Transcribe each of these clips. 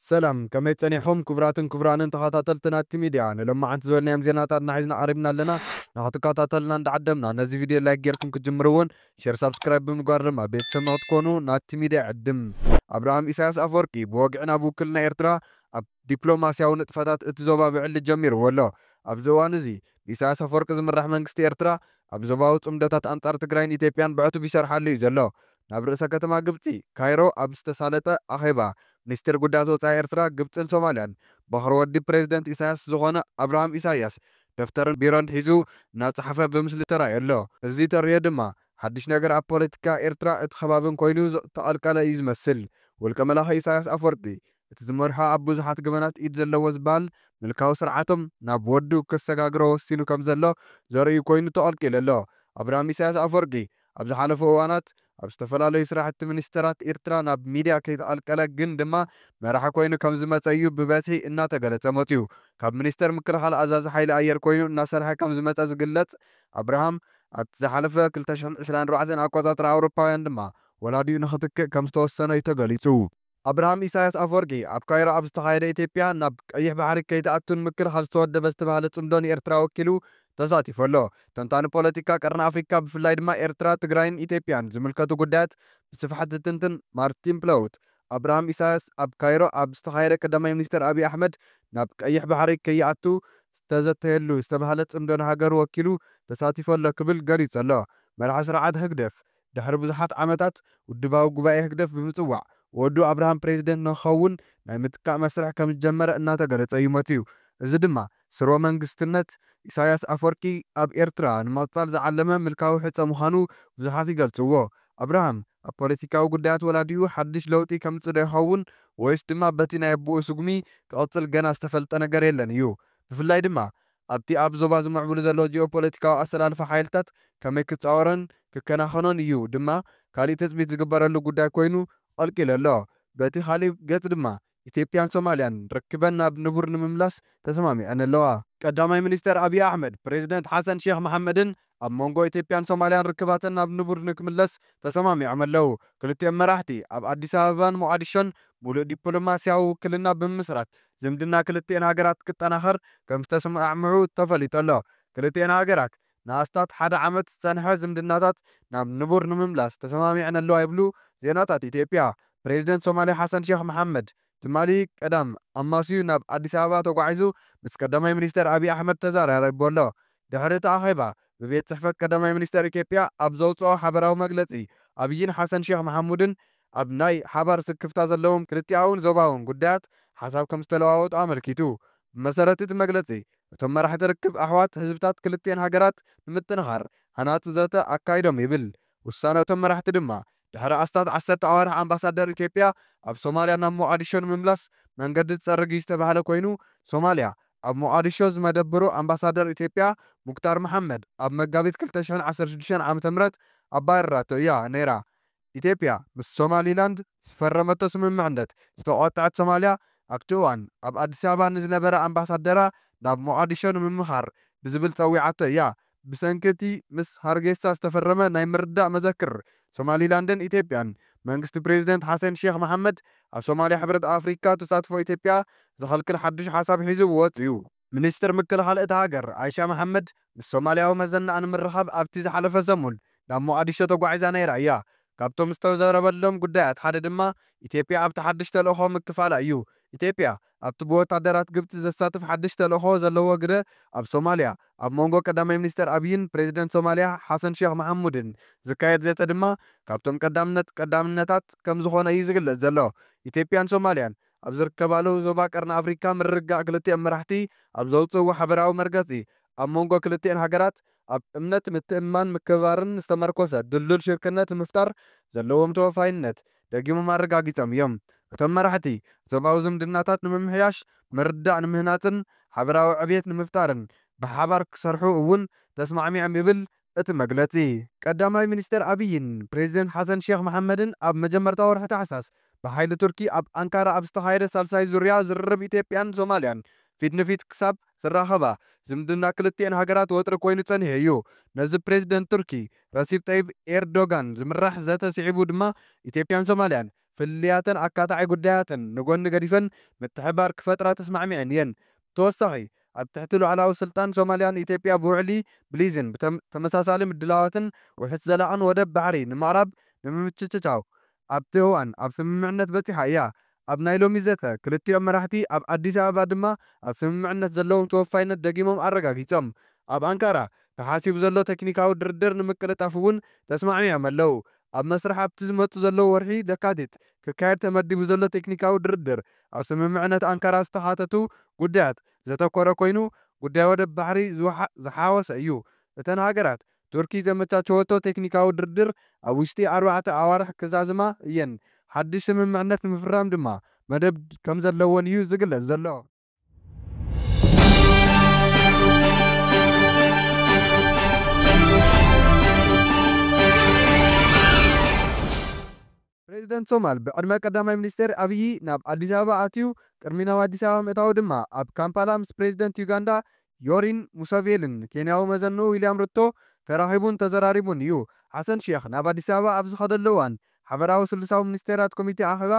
سلام كمي تصنيحهم كبران تخاطاتلتنا ميديا لما عن تزولنا يم زيناتات نحيزنا قريبنا لنا نخاطكاتاتلنا ندعدمنا نزي فيديو لايك جيركم كتجمرون شير سبسكرايب بمقارنة بيت سمعت كونوا ناتي ميديا عدم أبراهام إساس أفوركي بوقعنا أبو كلنا إرترا أب دبلوماسيا ونتفتات اتزوبا بعل الجمير ولا أبزوان زي إساس أفورك زمرح منكستي إرترا أبزوباوت أمدتات أنطار تقرين إتيبيان بعتو بيشار حالي زلو نابرسا كتما قبتي كايرو أبستسالة أخيبا ሚኒስትር ጉዳያት ወፃኢ ኤርትራ ግብፅን ሶማልያን ባህር ወዲ ፕሬዚደንት ኢሳያስ ዝኾነ ኣብርሃም ኢሳያስ ደፍተርን ቢሮን ሒዙ እናፀሓፈ ብምስሊ ተራእዩ ኣሎ እዚ ተርእዮ ድማ ሓድሽ ነገር ኣብ ፖለቲካ ኤርትራ እቲ ከባብን ኮይኑ ተቐልቀለ እዩ ዝመስል ውልቀ መላኸ ኢሳያስ ኣፈወርቂ እቲ ዝመርሖ ኣብ ብዙሓት ገበናት ኢድ ዘለዎ ዝበሃል ምልካዊ ስርዓቶም ናብ ወዱ ከሰጋግሮ ወሲኑ ከም ዘሎ ዘርኢ ኮይኑ ተቐልቂሉ ኣሎ ኣብርሃም ኢሳያስ ኣፈወርቂ ኣብ ዝሓለፉ እዋናት ኣብ ዝተፈላለዩ ስራሕቲ ሚኒስተራት ኤርትራ ናብ ሚድያ ከይተቐልቀለ ግን ድማ መራሒ ኮይኑ ከም ዝመፀ እዩ ብበዝሒ እናተገለፀ መፅዩ ካብ ሚኒስተር ምክልኻል ኣዛዚ ሓይሊ ኣየር ኮይኑ እናሰርሐ ከም ዝመፀ ዝግለጽ ኣብርሃም ኣብቲ ዝሓለፈ 2024 ኣቆፃፅራ ኣውሮፓውያን ድማ ወላዲኡ ንኽትክእ ከም ዝተወሰነ እዩ ተገሊጹ ኣብርሃም ኢሳያስ ኣፈወርቂ ኣብ ካይሮ ኣብ ዝተኻየደ ኢትዮጵያ ናብ ቀይሕ ባሕሪ ከይተኣቱን ምክልኻል ዝተወደበ ዝተባሃለ ጽምዶ ንኤርትራ ወኪሉ ተሳቲፉ ኣሎ ተንታኒ ፖለቲካ ቀርኒ ኣፍሪካ ብፍላይ ድማ ኤርትራ ትግራይን ኢትዮጵያን ዝምልከቱ ጉዳያት ብስፍሓት ዝትንትን ማርቲን ፕለውት ኣብርሃም ኢሳያስ ኣብ ካይሮ ኣብ ዝተኻየደ ቀዳማይ ሚኒስትር ኣብይ ኣሕመድ ናብ ቀይሕ ባሕሪ ከይኣቱ ዝተዘተየሉ ዝተባሃለ ጽምዶ ንሃገሩ ወኪሉ ተሳቲፉ ኣሎ ክብል ገሊጹ ኣሎ መራሒ ስርዓት ህግደፍ ድሕሪ ብዙሓት ዓመታት ውድባዊ ጉባኤ ህግደፍ ብምጽዋዕ ወዱ ኣብርሃም ፕሬዚደንት ንኸውን ናይ ምትካእ መስርሕ ከም ዝጀመረ እናተገለጸ እዩ መፅዩ እዚ ድማ ስርወ መንግስትነት ኢሳያስ ኣፈወርቂ ኣብ ኤርትራ ንምቕጻል ዝዓለመ ምልካዊ ሕፀ ምዃኑ ብዙሓት ይገልጽዎ ኣብርሃም ኣብ ፖለቲካዊ ጉዳያት ወላዲኡ ሓድሽ ለውጢ ከምፅእ ዶ ይኸውን ወይስ ድማ በቲ ናይ ኣቦኡ ስጉሚ ክቕፅል ገና ዝተፈልጠ ነገር የለን እዩ ብፍላይ ድማ ኣብቲ ኣብ ዞባ ዝምዕብሉ ዘሎ ጂኦፖለቲካዊ ኣሰላልፋ ሓይልታት ከመይ ክፃወረን ክከናኸኖን እዩ ድማ ካሊእ ተፅቢት ዝግበረሉ ጉዳይ ኮይኑ ቀልቂሉ ኣሎ በቲ ካሊእ ገጽ ድማ ኢትዮጵያን ሶማልያን ረክበን ናብ ንቡር ንምምላስ ተሰማሚዐን ኣለዋ ቀዳማይ ሚኒስተር ኣብይ ኣሕመድ ፕሬዚደንት ሓሰን ሼክ መሐመድን ኣብ መንጎ ኢትዮጵያን ሶማልያን ርክባትን ናብ ንቡር ንክምለስ ተሰማሚዖም ኣለው ክልቲኦም መራሕቲ ኣብ ኣዲስ ኣበባን ሞቃዲሾን ሙሉእ ዲፕሎማስያዊ ውክልና ብምስራት ዝምድና ክልቲአን ሃገራት ክጠናኸር ከም ዝተሰማዕምዑ ተፈሊጡ ኣሎ ክልቲአን ሃገራት ንኣስታት ሓደ ዓመት ዝፀንሐ ዝምድናታት ናብ ንቡር ንምምላስ ተሰማሚዐን ኣለዋ ይብሉ ዜናታት ኢትዮጵያ ፕሬዚደንት ሶማልያ ሓሰን ሼክ መሐመድ ትማሊ ቀዳም ኣማስዩ ናብ ኣዲስ ኣበባ ተጓዒዙ ምስ ቀዳማይ ሚኒስተር ኣብይ ኣሕመድ ተዘራሪቡ ኣሎ ድሕሪ እቲ ኣኼባ ብቤት ጽሕፈት ቀዳማይ ሚኒስተር ኢትዮጵያ ኣብ ዘውፅኦ ሓበራዊ መግለጺ ኣብይን ሓሰን ሼክ መሐሙድን ኣብ ናይ ሓባር ስክፍታ ዘለዎም ክልቲኣውን ዞባውን ጉዳያት ሓሳብ ከም ዝተለዋወጡ ኣመልኪቱ ብመሰረት እቲ መግለጺ እቶም መራሕቲ ርክብ ኣሕዋት ህዝብታት ክልቲአን ሃገራት ንምጥንኻር ሃናፂ ዘተ ኣካይዶም ይብል ውሳነ እቶም መራሕቲ ድማ ድሕሪ ኣስታት 10 ኣዋርሕ ኣምባሳደር ኢትዮጵያ ኣብ ሶማልያ ናብ ሞቃዲሾ ንምምላስ መንገዲ ዝፀርግ ዝተባሃለ ኮይኑ ሶማልያ ኣብ ሞቃዲሾ ዝመደብሩ ኣምባሳደር ኢትዮጵያ ሙክታር መሐመድ ኣብ መጋቢት 2016 ዓ.ም ኣባረራቶ እያ ነይራ ኢትዮጵያ ምስ ሶማሊላንድ ዝፈረመቶ ስምምዕነት ዝተቆጣዐት ሶማልያ ኣብቲ እዋን ኣብ ኣዲስ ኣበባ ንዝነበረ ኣምባሳደራ ናብ ሞቃዲሾ ንምምኻር ብዝብል ፀዊዓቶ እያ ብሰንኪቲ ምስ ሃርጌሳ ዝተፈረመ ናይ ምርዳእ መዘክር ሶማሊላንድን ኢትዮጵያን መንግስቲ ፕሬዚደንት ሓሰን ሼክ መሐመድ ኣብ ሶማልያ ሕብረት ኣፍሪካ ተሳትፎ ኢትዮጵያ ዝኸልክል ሓድሽ ሓሳብ ሒዙ ወፅዩ ሚኒስትር ምክልኻል እታ ሃገር ኣይሻ መሐመድ ምስ ሶማልያዊ መዘናእ ንምርኻብ ኣብቲ ዝሓለፈ ሰሙን ናብ ሞቃዲሾ ተጓዒዛ ነይራ እያ ካብቶም ዝተዘረበሎም ጉዳያት ሓደ ድማ ኢትዮጵያ ኣብቲ ሓድሽ ተልእኾ ምክፋላ እዩ ኢትዮጵያ ኣብቲ ብወታደራት ግብፂ ዘሳትፍ ሓድሽ ተልእኾ ዘለዎ ግደ ኣብ ሶማልያ ኣብ መንጎ ቀዳማይ ሚኒስተር ኣብይን ፕሬዚደንት ሶማልያ ሓሰን ሼክ መሐሙድን ዝካየድ ዘተ ድማ ካብቶም ቀዳምነታት ከም ዝኾነ እዩ ዝግለጽ ዘሎ ኢትዮጵያን ሶማልያን ኣብ ዝርከባሉ ዞባ ቀርኒ ኣፍሪካ ምርጋእ ክልቲአን መራሕቲ ኣብ ዘውፅእዎ ሓበራዊ መርገፂ ኣብ መንጎ ክልቲአን ሃገራት ኣብ እምነት ምትእምማን ምክብባርን ዝተመርኮሰ ድልዱል ሽርክነት ምፍጣር ዘለዎም ተወፋይነት ደጊሞም ኣረጋጊፆም እዮም እቶም መራሕቲ ዞባዊ ዝምድናታት ንምምሕያሽ ምርዳእ ንምህናፅን ሓበራዊ ዕብየት ንምፍጣርን ብሓባር ክሰርሑ እውን ተስማዕሚዖም ይብል እቲ መግለጺ ቀዳማይ ሚኒስተር ኣብይን ፕሬዚደንት ሓሰን ሼክ መሐመድን ኣብ መጀመርታ ወርሒ ታሕሳስ ብሓይሊ ቱርኪ ኣብ ኣንካራ ኣብ ዝተኻየደ ሳልሳይ ዙርያ ዝርርብ ኢትዮጵያን ሶማልያን ፊት ንፊት ክሳብ ዝራኸባ ዝምድና ክልቲአን ሃገራት ወጥሪ ኮይኑ ጸኒሑ እዩ ነዚ ፕሬዚደንት ቱርኪ ረሲብ ጠይብ ኤርዶጋን ዝምራሕ ዘተ ስዒቡ ድማ ኢትዮጵያን ሶማልያን ፍልያትን ኣካታዓይ ጉዳያትን ንጎኒ ገዲፈን ምትሕብባር ክፈጥራ ተስማዕሚዐን እየን። ብተወሳኺ ኣብ ትሕቲ ሉዓላዊ ስልጣን ሶማልያን ኢትዮጵያ ብውዕሊ ብሊዝን ተመሳሳሊ ምድላዋትን ውሕስ ዘላቕን ወደብ ባሕሪ ንምቕራብ ንምምችቻው ኣብቲ እዋን ኣብ ስምምዕነት በፂሓ እያ። ኣብ ናይ ሎሚ ዘተ ክልቲኦም መራሕቲ ኣብ ኣዲስ ኣበባ ድማ ኣብ ስምምዕነት ዘለዎም ተወፋይነት ደጊሞም ኣረጋጊጾም። ኣብ ኣንካራ ተሓሲቡ ዘሎ ቴክኒካዊ ድርድር ንምቅልጣፍ እውን ተስማዕሚዖም ኣለዉ። ኣብ መስርሕ ኣብቲ ዝመፁ ዘለዉ ወርሒ ደካቲት ክካየድ ተመዲቡ ዘሎ ቴክኒካዊ ድርድር ኣብ ስምምዕነት ኣንካራ ዝተኻተቱ ጉዳያት ዘተኮረ ኮይኑ ጉዳይ ወደብ ባሕሪ ዝሓወሰ እዩ። እተን ሃገራት ቱርኪ ዘመቻቸወቶ ቴክኒካዊ ድርድር ኣብ ውሽጢ 4 ኣዋርሕ ክዛዝማ እየን። ሓድሽ ስምምዕነት ንምፍራም ድማ መደብ ከም ዘለዎን እዩ ዝግለጽ ዘሎ። ፕሬዚደንት ሶማል ብዕድመ ቀዳማይ ሚኒስትር ኣብይ ናብ ኣዲስ ኣበባ ኣትዩ ቅድሚ ናብ ኣዲስ ኣበባ ምእታው ድማ ኣብ ካምፓላ ምስ ፕሬዚደንት ዩጋንዳ ዮሪን ሙሴቬኒን ኬንያዊ መዘኑ ዊልያም ሩቶ ተራኺቡን ተዘራሪቡን እዩ። ሓሰን ሼኽ ናብ ኣዲስ ኣበባ ኣብ ዝኸደሉ እዋን ሓበራዊ ስልሳዊ ሚኒስቴራት ኮሚቴ ኣኼባ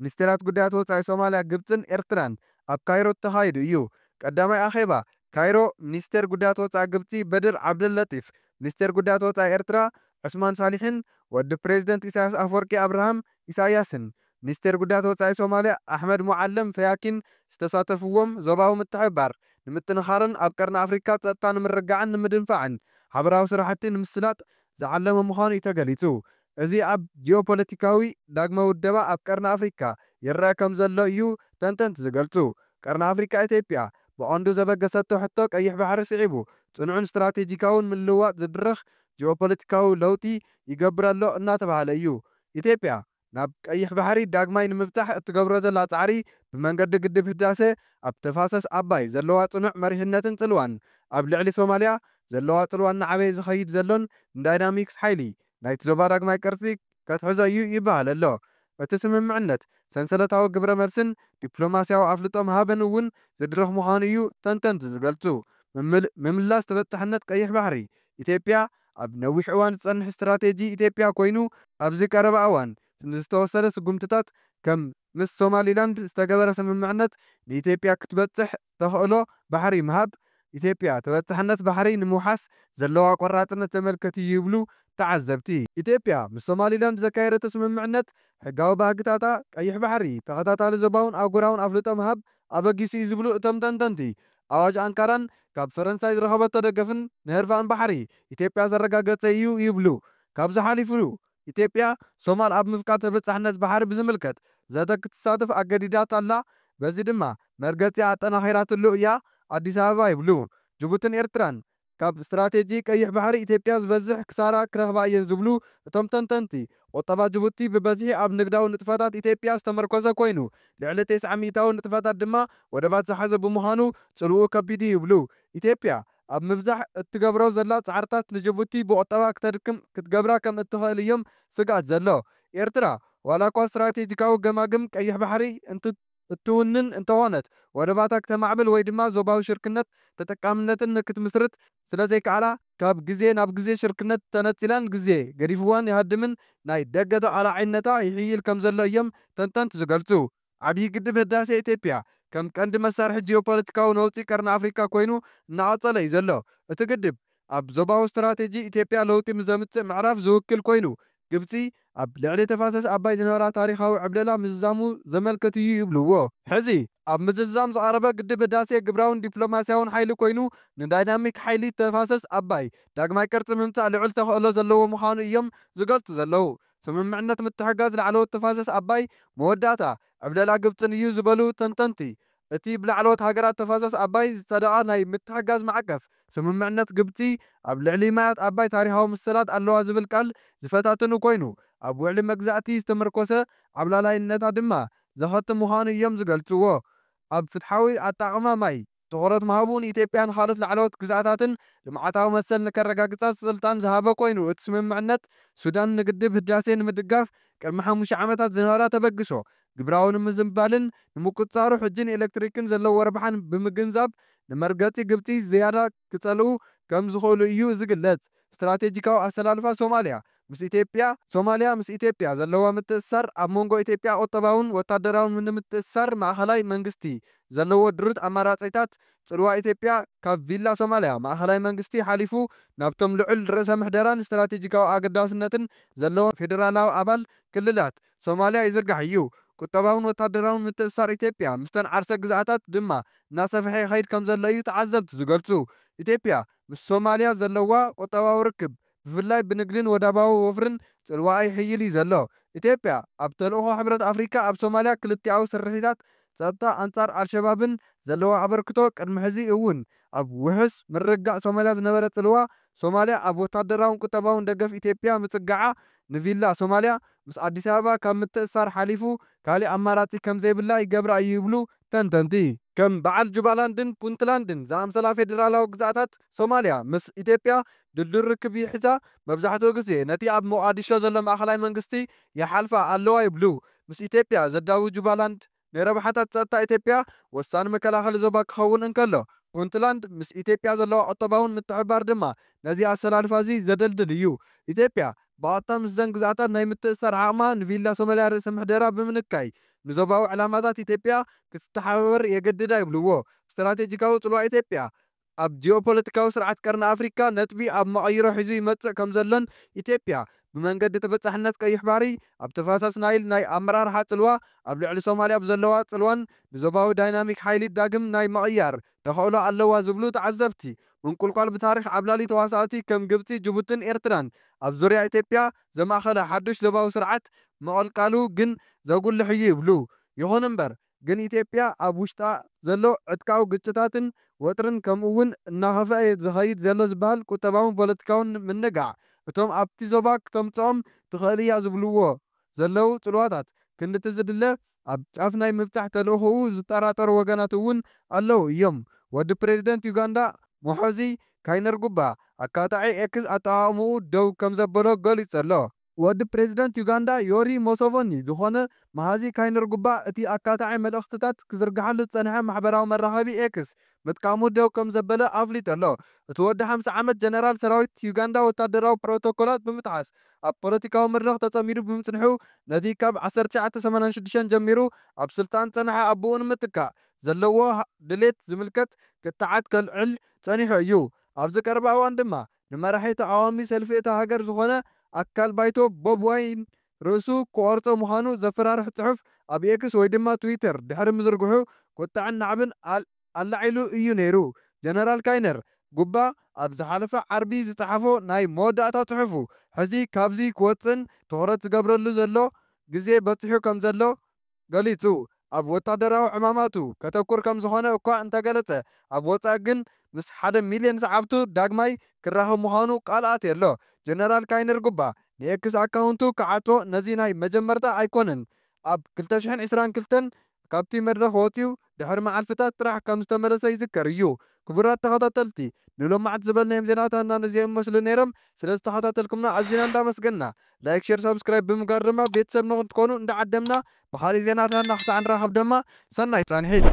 ሚኒስቴራት ጉዳያት ወፃኢ ሶማልያ ግብፅን ኤርትራን ኣብ ካይሮ ተኻይዱ እዩ። ቀዳማይ ኣኼባ ካይሮ ሚኒስቴር ጉዳያት ወፃኢ ግብፂ በድር ዓብደልለጢፍ፣ ሚኒስቴር ጉዳያት ወፃኢ ኤርትራ ዑስማን ሳሊሕን ወዲ ፕሬዚደንት ኢሳያስ ኣፈወርቂ ኣብርሃም ኢሳያስን ሚኒስቴር ጉዳያት ወፃኢ ሶማልያ ኣሕመድ ሙዓለም ፈያኪን ዝተሳተፍዎም ዞባዊ ምትሕብባር ንምጥንኻርን ኣብ ቀርኒ ኣፍሪካ ጸጥታ ንምርጋዕን ንምድንፋዕን ሓበራዊ ስራሕቲ ንምስላጥ ዝዓለመ ምዃኑ እዩ ተገሊጹ። እዚ ኣብ ጂኦፖለቲካዊ ዳግመ ውደባ ኣብ ቀርኒ ኣፍሪካ ይርአ ከም ዘሎ እዩ ተንተንቲ ዝገልጹ። ቀርኒ ኣፍሪካ ኢትዮጵያ ብቐንዱ ዘበገሰቶ ሕቶ ቀይሕ ባሕሪ ስዒቡ ጽኑዕን ስትራቴጂካውን ምልውዋጥ ዝድረኽ ጂኦፖለቲካዊ ለውጢ ይገብር ኣሎ እናተባህለ እዩ። ኢትዮጵያ ናብ ቀይሕ ባሕሪ ዳግማይ ንምብጻሕ እትገብሮ ዘላ ጻዕሪ ብመንገዲ ግድብ ህዳሴ ኣብ ተፋሰስ ኣባይ ዘለዋ ጽኑዕ መሪሕነትን ጽልዋን ኣብ ልዕሊ ሶማልያ ዘለዋ ጽልዋን ንዓበይ ዝኸይድ ዘሎን ንዳይናሚክስ ሓይሊ ናይቲ ዞባ ዳግማይ ቅርጺ ከትሕዞ እዩ ይበሃል ኣሎ። እቲ ስምምዕነት ሰንሰለታዊ ግብረ መልስን ዲፕሎማስያዊ ኣፍልጦ ምሃብን እውን ዝድረኽ ምዃኑ እዩ ተንተንቲ ዝገልጹ። ምምላስ ተበጻሕነት ቀይሕ ባሕሪ ኢትዮጵያ ኣብ ነዊሕ እዋን ዝጸንሕ ስትራቴጂ ኢትዮጵያ ኮይኑ ኣብዚ ቀረባ እዋን ንዝተወሰደ ስጉምትታት ከም ምስ ሶማሊላንድ ዝተገበረ ስምምዕነት ንኢትዮጵያ ክትበጽሕ ተኽእሎ ባሕሪ ምሃብ ኢትዮጵያ ተበጻሕነት ባሕሪ ንምውሓስ ዘለዋ ቆራጽነት ዘመልከት እዩ ይብሉ ተዓዘብቲ። ኢትዮጵያ ምስ ሶማሊላንድ ዘካየደቶ ስምምዕነት ሕጋዊ ባህግታታ ቀይሕ ባሕሪ ተኸታታሊ ዞባውን ኣህጉራውን ኣፍልጦ ምሃብ ኣበጊሱ እዩ ዝብሉ እቶም ተንተንቲ ኣዋጅ ኣንካራን ካብ ፈረንሳይ ዝረኸበቶ ደገፍን ንህርፋን ባሕሪ ኢትዮጵያ ዘረጋገጸ እዩ ይብሉ። ካብዚ ሓሊፉ ኢትዮጵያ ሶማል ኣብ ምፍቃድ ተበጻሕነት ባሕሪ ብዝምልከት ዘተ ክትሳተፍ ኣገዲዳት ኣላ። በዚ ድማ መርገጺ ኣጠናኺራትሉ እያ ኣዲስ ኣበባ ይብሉ። ጅቡትን ኤርትራን ካብ ስትራቴጂ ቀይሕ ባሕሪ ኢትዮጵያ ዝበዝሕ ክሳራ ክረኽባ እየን ዝብሉ እቶም ተንተንቲ ቁጠባ ጅቡቲ ብበዝሒ ኣብ ንግዳዊ ንጥፈታት ኢትዮጵያ ዝተመርኮዘ ኮይኑ ልዕሊ 900 ንጥፈታት ድማ ወደባት ዝሓዘ ብምዃኑ ጽልኡ ከቢድ ይብሉ። ኢትዮጵያ ኣብ ምብዛሕ እትገብሮ ዘላ ጻዕርታት ንጅቡቲ ብቁጠባ ክትገብራ ከም እትኽእል እዮም ስጋት ዘሎ። ኤርትራ ዋላ እኳ ስትራቴጂካዊ ገማግም ቀይሕ ባሕሪ እትውንን እንተኾነት ወደባታ ከተማዕብል ወይ ድማ ዞባዊ ሽርክነት ተጠቃምነትን ክትምስርት ስለ ዘይከኣላ ካብ ግዜ ናብ ግዜ ሽርክነት ተነፂላን ግዜ ገዲፍዋን ይሃድምን ናይ ደገ ተቓላዕነታ ይሕይል ከም ዘሎ እዮም ተንተንቲ ዝገልጹ። ዓብዪ ግድብ ህዳሴ ኢትዮጵያ ከም ቀንዲ መሳርሒ ጂኦፖለቲካዊ ነውፂ ቀርኒ ኣፍሪካ ኮይኑ እናቐጸለ እዩ ዘሎ። እቲ ግድብ ኣብ ዞባዊ ስትራቴጂ ኢትዮጵያ ለውጢ ምዘምጽእ ምዕራፍ ዝውክል ኮይኑ ግብፂ ኣብ ልዕሊ ተፋሰስ ኣባይ ዝነበራ ታሪኻዊ ዕብለላ ምዝዛሙ ዘመልክት እዩ ይብልዎ። ሕዚ ኣብ ምዝዛም ዝቐረበ ግድብ ህዳሴ ግብራውን ዲፕሎማስያውን ሓይሊ ኮይኑ ንዳይናሚክ ሓይሊ ተፋሰስ ኣባይ ዳግማይ ቅርጺ ምምጻእ ልዑል ተኽእሎ ዘለዎ ምዃኑ እዮም ዝገልጹ ዘለዉ። ስምምዕነት ምትሕጋዝ ላዕለዎት ተፋሰስ ኣባይ መወዳእታ ዕብለላ ግብፅን እዩ ዝበሉ ተንተንቲ እቲ ብላዕለዎት ሃገራት ተፋሰስ ኣባይ ዝጸደቐ ናይ ምትሕጋዝ ማዕቀፍ ስምምዕነት ግብፂ ኣብ ልዕሊ ማያት ኣባይ ታሪኻዊ ምስላት ኣለዋ ዝብል ቃል ዝፈታትኑ ኮይኑ ኣብ ውዕሊ መግዛእቲ ዝተመርኮሰ ዓብላላይነታ ድማ ዘኸትም ምዃኑ እዮም ዝገልጽዎ። ኣብ ፍትሓዊ ኣጠቓቕማ ማይ ትኹረት ምሃቡ ንኢትዮጵያን ካልኦት ላዕለዎት ግዝኣታትን ልምዓታዊ መሰል ንከረጋግጻ ስልጣን ዝሃበ ኮይኑ እቲ ስምምዕነት ሱዳን ንግድብ ህዳሴ ንምድጋፍ ቅድሚ 5 ዓመታት ዝነበራ ተበግሶ ግብራዊ ንምዝምባልን ንምቁፅጻሩ ሕጂን ኤሌክትሪክን ዘለዎ ረብሓን ብምግንዛብ ንመርገጺ ግብፂ ዝያዳ ክጸልኡ ከም ዝኽእሉ እዩ ዝግለጽ። ስትራቴጂካዊ ኣሰላልፋ ሶማልያ ምስ ኢትዮጵያ ሶማልያ ምስ ኢትዮጵያ ዘለዋ ምትእስሳር ኣብ መንጎ ኢትዮጵያ ቁጠባውን ወታደራውን ንምትእስሳር ማእኸላይ መንግስቲ ዘለዎ ድሩት ኣማራጺታት ጽልዋ ኢትዮጵያ ካብ ቪላ ሶማልያ ማእኸላይ መንግስቲ ሓሊፉ ናብቶም ልዑል ርእሰ ምሕደራን ስትራቴጂካዊ ኣገዳስነትን ዘለዎም ፌደራላዊ ኣባል ክልላት ሶማልያ ይዝርጋሕ እዩ። ቁጠባውን ወታደራውን ምትእስሳር ኢትዮጵያ ምስተን ዓርሰ ግዝኣታት ድማ እናሰፍሐ ይኸይድ ከም ዘሎ እዩ ተዓዘብቲ ዝገልጹ። ኢትዮጵያ ምስ ሶማልያ ዘለዋ ቁጠባዊ ርክብ ብፍላይ ብንግድን ወደባዊ ወፍርን ጽልዋኣ ይሕይል እዩ ዘሎ። ኢትዮጵያ ኣብ ተልእኾ ሕብረት ኣፍሪካ ኣብ ሶማልያ ክልቲኣዊ ስርሒታት ጸጥታ ኣንጻር ኣልሸባብን ዘለዋ ኣበርክቶ ቅድሚ ሕዚ እውን ኣብ ውሕስ ምርግጋእ ሶማልያ ዝነበረ ጽልዋ ሶማልያ ኣብ ወታደራውን ቁጠባውን ደገፍ ኢትዮጵያ ምጽጋዓ ንቪላ ሶማልያ ምስ ኣዲስ ኣበባ ካብ ምትእስሳር ሓሊፉ ካልእ ኣማራጺ ከም ዘይብላ ይገብራ እዩ ይብሉ ተንተንቲ። ከም በዓል ጁባላንድን ፑንትላንድን ዝኣምሰላ ፌደራላዊ ግዛኣታት ሶማልያ ምስ ኢትዮጵያ ድልድል ርክብ ይሕዛ መብዛሕትኡ ግዜ ነቲ ኣብ ሞቃዲሾ ዘሎ ማእኸላይ መንግስቲ ይሓልፋ ኣለዋ ይብሉ። ምስ ኢትዮጵያ ዘዳዊ ጁባላንድ ንረብሓታት ጸጥታ ኢትዮጵያ ወሳኒ መከላኸሊ ዞባ ክኸውን እንከሎ ፑንትላንድ ምስ ኢትዮጵያ ዘለዋ ቁጠባውን ምትሕብባር ድማ ነዚ ኣሰላልፋ እዚ ዘደልድል እዩ። ኢትዮጵያ ብቐጥታ ምስ ዘን ግዝኣታት ናይ ምትእስሳር ዓቕማ ንቪላ ሶማልያ ርእሰ ምሕደራ ብምንካይ ንዞባዊ ዕላማታት ኢትዮጵያ ክትተሓባበር የገድዳ ይብልዎ። ስትራቴጂካዊ ጽልዋ ኢትዮጵያ ኣብ ጂኦፖለቲካዊ ስርዓት ቀርኒ ኣፍሪካ ነጥቢ ኣብ መቐይሮ ሒዙ ይመጽእ ከም ዘሎን ኢትዮጵያ ብመንገዲ ተበጻሕነት ቀይሕ ባሕሪ ኣብ ተፋሰስ ናይል ናይ ኣመራርሓ ጽልዋ ኣብ ልዕሊ ሶማልያ ብዘለዋ ጽልዋን ንዞባዊ ዳይናሚክ ሓይሊ ዳግም ናይ ምቕያር ተኽእሎ ኣለዋ ዝብሉ ተዓዘብቲ ምንቁልቋል ብታሪክ ዓብላሊ ተዋሳእቲ ከም ግብፂ ጅቡትን ኤርትራን ኣብ ዙርያ ኢትዮጵያ ዘማእኸለ ሓዱሽ ዞባዊ ስርዓት መቐልቃሉ ግን ዘጉልሕ እዩ ይብሉ። ይኹን እምበር ግን ኢትዮጵያ ኣብ ውሽጣ ዘሎ ዕጥቃዊ ግጭታትን ወጥርን ከምኡውን እናኸፍአ ዝኸይድ ዘሎ ዝበሃል ቁጠባውን ፖለቲካውን ምንጋዕ እቶም ኣብቲ ዞባ ክተምጽኦም ትኽእል እያ ዝብልዎ ዘለዉ ጽልዋታት ክንዲ ዝድለ ኣብ ጫፍ ናይ ምብጻሕ ተልእኾኡ ዝጠራጠሩ ወገናት እውን ኣለዉ እዮም። ወዲ ፕሬዚደንት ዩጋንዳ ሞሖዚ ካይነርጉባ ኣካታዒ ኤክስ ኣጠቓቕምኡ ደው ከም ዘበሎ ገሊጹ ኣሎ። ወዲ ፕሬዚደንት ዩጋንዳ ዮሪ ሞሶቮኒ ዝኾነ መሃዚ ካይነርጉባ እቲ ኣካታዒ መልእኽትታት ክዝርግሓሉ ዝጸንሐ ማሕበራዊ መራኸቢ ኤክስ ምጥቃሙ ደው ከም ዘበለ ኣፍሊጡ ኣሎ። እቲ ወዲ 50 ዓመት ጀነራል ሰራዊት ዩጋንዳ ወታደራዊ ፕሮቶኮላት ብምጥሓስ ኣብ ፖለቲካዊ መድረኽ ተጸሚዱ ብምጽንሑ ነቲ ካብ 1986 ጀሚሩ ኣብ ስልጣን ጸንሐ ኣቦኡ ንምትካእ ዘለዎ ድሌት ዝምልከት ክትዓት ከልዕል ጸኒሑ እዩ። ኣብዚ ቀረባ እዋን ድማ ንመራሒ ተቃዋሚ ሰልፊ እታ ሃገር ዝኾነ ኣካል ባይቶ ቦብ ዋይን ርእሱ ክቆርጾ ምዃኑ ዘፈራርሕ ጽሑፍ ኣብ ኤክስ ወይ ድማ ትዊተር ድሕሪ ምዝርግሑ ቁጣዕን ናዕብን ኣላዒሉ እዩ ነይሩ። ጀነራል ካይነር ጉባ ኣብ ዝሓለፈ ዓርቢ ዝጸሓፎ ናይ መወዳእታ ጽሑፉ ሕዚ ካብዚ ክወፅን ትኹረት ዝገብረሉ ዘሎ ግዜ በፂሑ ከም ዘሎ ገሊጹ ኣብ ወታደራዊ ዕማማቱ ከተኩር ከም ዝኾነ እኳ እንተገለጸ ኣብ ወፃእ ግን ምስ 1 ሚልዮን ሰዓብቱ ዳግማይ ክራኸብ ምዃኑ ቃልኣት የሎ። ጀነራል ካይነር ጉባ ንኤክስ ኣካውንቱ ክዓጽዎ ነዚ ናይ መጀመርታ ኣይኮነን። ኣብ 2022 ካብቲ መድረኽ ወፂኡ ድሕሪ መዓልፍታት ጥራሕ ከም ዝተመለሰ ይዝከር እዩ። ክቡራት ተኸታተልቲ ንሎማዓት ዝበልናዮም ዜናታትና ነዚኦም ይመስሉ ነይሮም። ስለ ዝተኸታተልኩምና ኣዝና እንዳመስገንና ላይክ ሼር ሰብስክራይብ ብምግባር ድማ ቤተሰብ ንኽትኮኑ እንዳዓደምና ብኻልእ ዜናታትና ክሳዕ ንራኸብ ድማ ሰናይ ጻንሒት